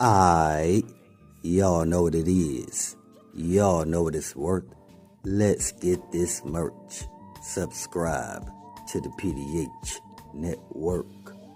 Alright, y'all know what it is. Y'all know what it's worth. Let's get this merch. Subscribe to the PDH Network.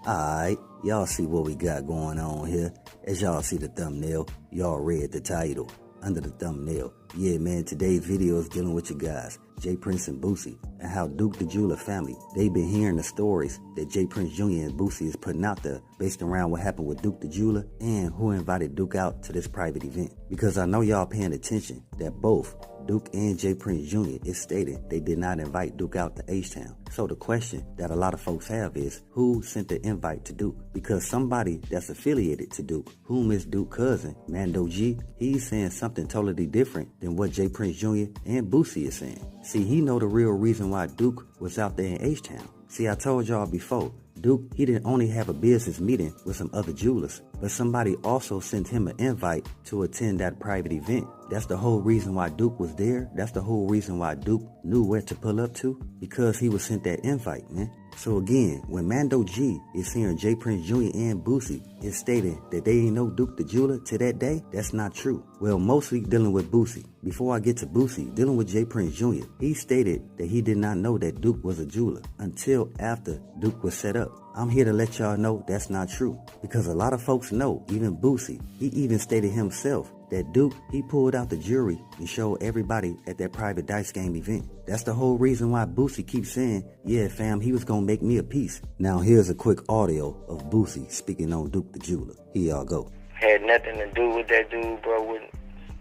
Alright, y'all see what we got going on here. As y'all see the thumbnail, y'all read the title under the thumbnail. Yeah, man, today's video is dealing with you guys, J.Prince and Boosie, and how Duke the Jeweler family, they've been hearing the stories that J.Prince Jr. and Boosie is putting out there based around what happened with Duke the Jeweler and who invited Duke out to this private event. Because I know y'all paying attention that both Duke and J.Prince Jr. is stating they did not invite Duke out to H-Town. So the question that a lot of folks have is, who sent the invite to Duke? Because somebody that's affiliated to Duke, whom is Duke's cousin, Mando G, he's saying something totally different than what J.Prince Jr. and Boosie is saying. See, he know the real reason why Duke was out there in H-Town. See, I told y'all before, Duke, he didn't only have a business meeting with some other jewelers, but somebody also sent him an invite to attend that private event. That's the whole reason why Duke was there. That's the whole reason why Duke knew where to pull up to, because he was sent that invite, man. So again, when Mando G is hearing J.Prince Jr. and Boosie is stating that they ain't know Duke the Jeweler to that day, that's not true. Well, mostly dealing with Boosie. Before I get to Boosie, dealing with J.Prince Jr., he stated that he did not know that Duke was a jeweler until after Duke was set up. I'm here to let y'all know that's not true, because a lot of folks know, even Boosie, he even stated himself that Duke, he pulled out the jewelry and showed everybody at that private dice game event. That's the whole reason why Boosie keeps saying, yeah fam, he was gonna make me a piece. Now here's a quick audio of Boosie speaking on Duke the Jeweler. Here y'all go. Had nothing to do with that dude, bro.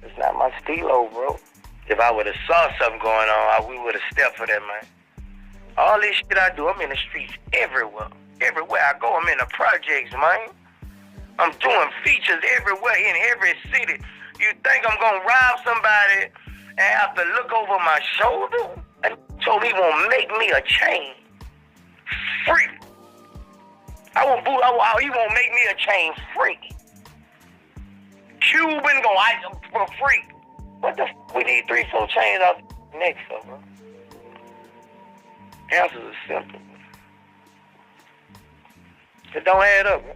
It's not my stilo, bro. If I would have saw something going on, we would have stepped for that, man. All this shit I do, I'm in the streets everywhere. Everywhere I go, I'm in the projects, man. I'm doing features everywhere in every city. You think I'm gonna rob somebody and have to look over my shoulder? And so he won't make me a chain free. He won't make me a chain free. Cuban gonna item for free. What the we need 3-4 chains off the neck for, bro? Answers are simple. It don't add up, bro.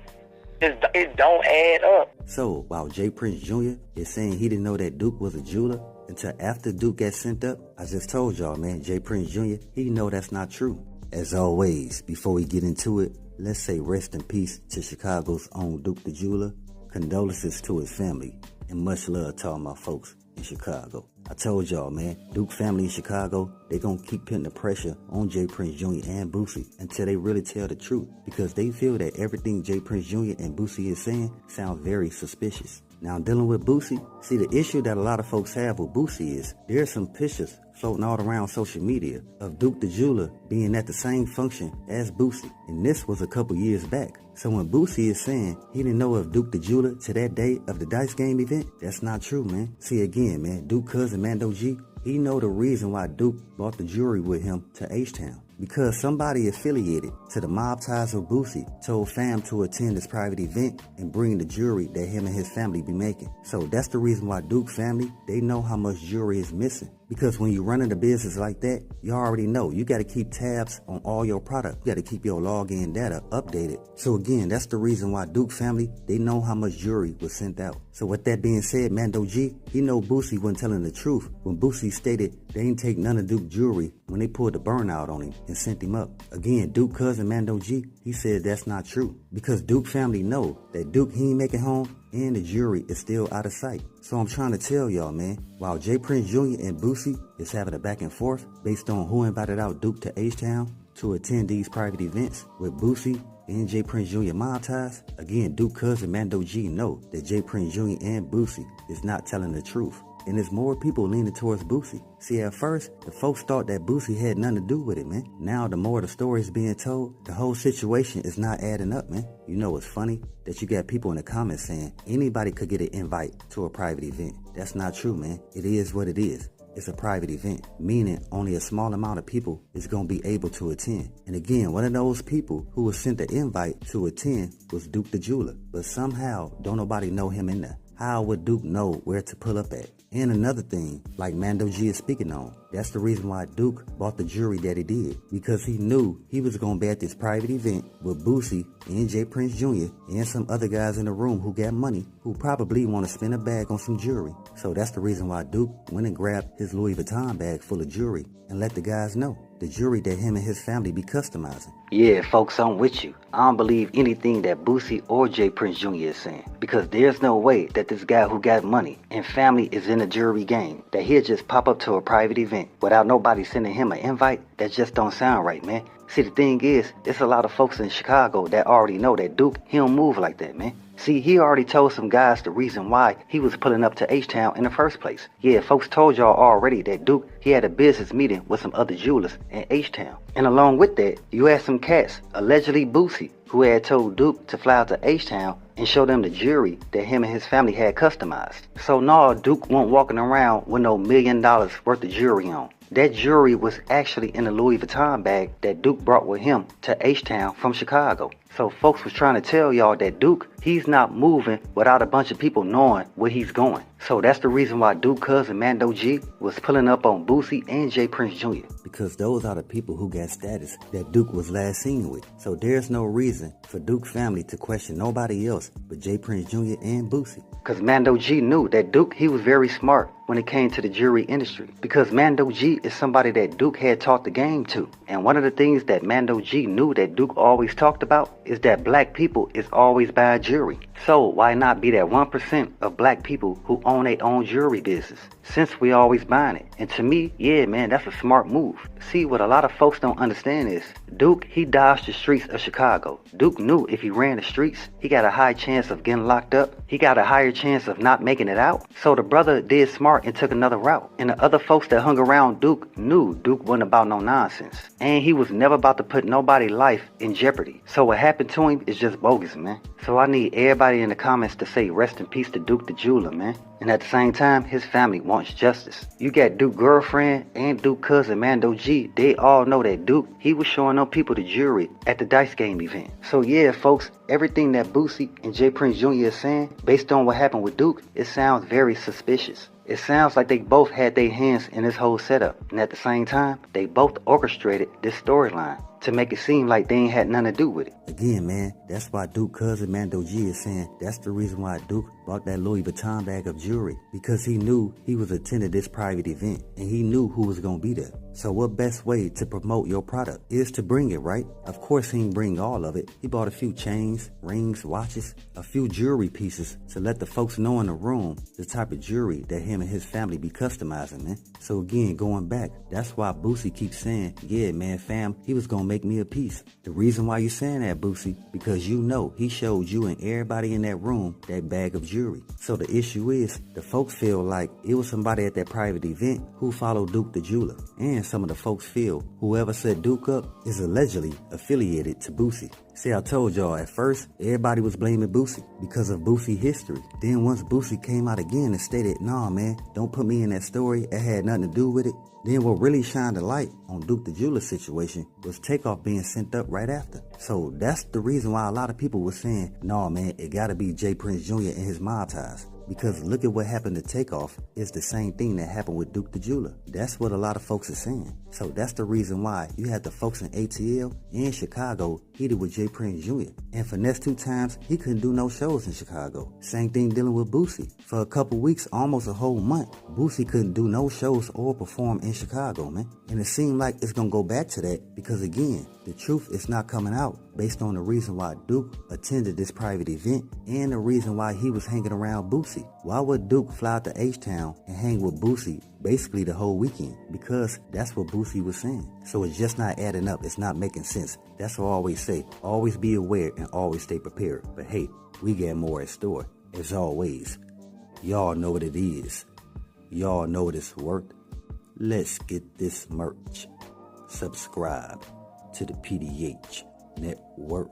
It don't add up. So, while J.Prince Jr. is saying he didn't know that Duke was a jeweler until after Duke got sent up, I just told y'all, man, J.Prince Jr., he know that's not true. As always, before we get into it, let's say rest in peace to Chicago's own Duke the Jeweler, condolences to his family, and much love to all my folks in Chicago. I told y'all, man, Duke family in Chicago, they gonna keep putting the pressure on J.Prince Jr. and Boosie until they really tell the truth, because they feel that everything J.Prince Jr. and Boosie is saying sounds very suspicious. Now, dealing with Boosie, see, the issue that a lot of folks have with Boosie is there's some pictures floating all around social media of Duke the Jeweler being at the same function as Boosie, and this was a couple years back. So when Boosie is saying he didn't know of Duke the Jeweler to that day of the dice game event, that's not true, man. See, again, man, Duke cousin Mando G, he know the reason why Duke brought the jewelry with him to H-Town. Because somebody affiliated to the MobTies of Boosie told fam to attend this private event and bring the jewelry that him and his family be making. So that's the reason why Duke family, they know how much jewelry is missing. Because when you're running a business like that, you already know you got to keep tabs on all your product. You got to keep your login data updated. So again, that's the reason why Duke family, they know how much jewelry was sent out. So with that being said, Mando G, he know Boosie wasn't telling the truth when Boosie stated they ain't take none of Duke jewelry when they pulled the burnout on him and sent him up. Again, Duke cousin Mando G, he said that's not true. Because Duke family know that Duke, he ain't making home and the jury is still out of sight. So I'm trying to tell y'all, man, while J.Prince Jr. and Boosie is having a back and forth based on who invited out Duke to H-Town to attend these private events with Boosie and J.Prince Jr. MobTies, again, Duke cousin Mando G know that J.Prince Jr. and Boosie is not telling the truth. And there's more people leaning towards Boosie. See, at first, the folks thought that Boosie had nothing to do with it, man. Now, the more the story is being told, the whole situation is not adding up, man. You know what's funny? That you got people in the comments saying anybody could get an invite to a private event. That's not true, man. It is what it is. It's a private event, meaning only a small amount of people is going to be able to attend. And again, one of those people who was sent the invite to attend was Duke the Jeweler. But somehow, don't nobody know him in there. How would Duke know where to pull up at? And another thing, like Mando G is speaking on, that's the reason why Duke bought the jewelry that he did. Because he knew he was going to be at this private event with Boosie and J.Prince Jr. and some other guys in the room who got money, who probably want to spend a bag on some jewelry. So that's the reason why Duke went and grabbed his Louis Vuitton bag full of jewelry and let the guys know the jewelry that him and his family be customizing. Yeah, folks, I'm with you. I don't believe anything that Boosie or J.Prince Jr. is saying, because there's no way that this guy who got money and family is in a jewelry game, that he'll just pop up to a private event without nobody sending him an invite. That just don't sound right, man. See, the thing is, there's a lot of folks in Chicago that already know that Duke, he don't move like that, man. See, he already told some guys the reason why he was pulling up to H-Town in the first place. Yeah, folks told y'all already that Duke, he had a business meeting with some other jewelers in H-Town. And along with that, you had some cats, allegedly Boosie, who had told Duke to fly out to H-Town and show them the jewelry that him and his family had customized. So no, Duke wasn't walking around with no $1 million worth of jewelry on. That jewelry was actually in a Louis Vuitton bag that Duke brought with him to H-Town from Chicago. So folks was trying to tell y'all that Duke, he's not moving without a bunch of people knowing where he's going. So that's the reason why Duke cousin Mando G was pulling up on Boosie and J.Prince Jr. Because those are the people who got status that Duke was last seen with. So there's no reason for Duke family to question nobody else but J.Prince Jr. and Boosie. Because Mando G knew that Duke, he was very smart when it came to the jewelry industry. Because Mando G is somebody that Duke had taught the game to. And one of the things that Mando G knew that Duke always talked about is that black people is always buying jewelry. So why not be that 1% of black people who own their own jewelry business? Since we always buying it. And to me, yeah, man, that's a smart move. See, what a lot of folks don't understand is Duke, he dodged the streets of Chicago. Duke knew if he ran the streets, he got a high chance of getting locked up. He got a higher chance of not making it out. So the brother did smart and took another route. And the other folks that hung around Duke knew Duke wasn't about no nonsense. And he was never about to put nobody's life in jeopardy. So what happened to him is just bogus, man. So I need everybody in the comments to say rest in peace to Duke the jeweler, man. And at the same time, his family wants justice. You got Duke girlfriend and Duke cousin Mando G. They all know that Duke, he was showing them people the jewelry at the dice game event. So yeah, folks, everything that Boosie and J.Prince Jr. is saying, based on what happened with Duke, it sounds very suspicious. It sounds like they both had their hands in this whole setup. And at the same time, they both orchestrated this storyline to make it seem like they ain't had nothing to do with it. Again, man, that's why Duke cousin Mando G is saying that's the reason why Duke bought that Louis Vuitton bag of jewelry. Because he knew he was attending this private event and he knew who was going to be there. So what best way to promote your product is to bring it, right? Of course he didn't bring all of it. He bought a few chains, rings, watches, a few jewelry pieces to let the folks know in the room the type of jewelry that him and his family be customizing, man. So again, going back, that's why Boosie keeps saying, yeah, man, fam, he was going to make me a piece. The reason why you saying that, Boosie, because you know he showed you and everybody in that room that bag of jewelry. So the issue is, the folks feel like it was somebody at that private event who followed Duke the jeweler. And some of the folks feel whoever set Duke up is allegedly affiliated to Boosie. See, I told y'all at first, everybody was blaming Boosie because of Boosie history. Then once Boosie came out again and stated, nah, man, don't put me in that story, it had nothing to do with it. Then what really shined a light on Duke the jeweler situation was TakeOff being sent up right after. So that's the reason why a lot of people were saying, nah, man, it gotta be J.Prince Jr. and his MobTies. Because look at what happened to TakeOff. It's the same thing that happened with Duke the jeweler. That's what a lot of folks are saying. So that's the reason why you had the folks in ATL and Chicago heated with J.Prince Jr. And for next 2 times, he couldn't do no shows in Chicago. Same thing dealing with Boosie. For a couple weeks, almost a whole month, Boosie couldn't do no shows or perform in Chicago, man. And it seemed like it's gonna go back to that because again, the truth is not coming out based on the reason why Duke attended this private event and the reason why he was hanging around Boosie. Why would Duke fly out to H-Town and hang with Boosie basically the whole weekend? Because that's what Boosie was saying. So it's just not adding up. It's not making sense. That's what I always say. Always be aware and always stay prepared. But hey, we got more in store. As always, y'all know what it is. Y'all know what it's worth. Let's get this merch. Subscribe to the PDH Network.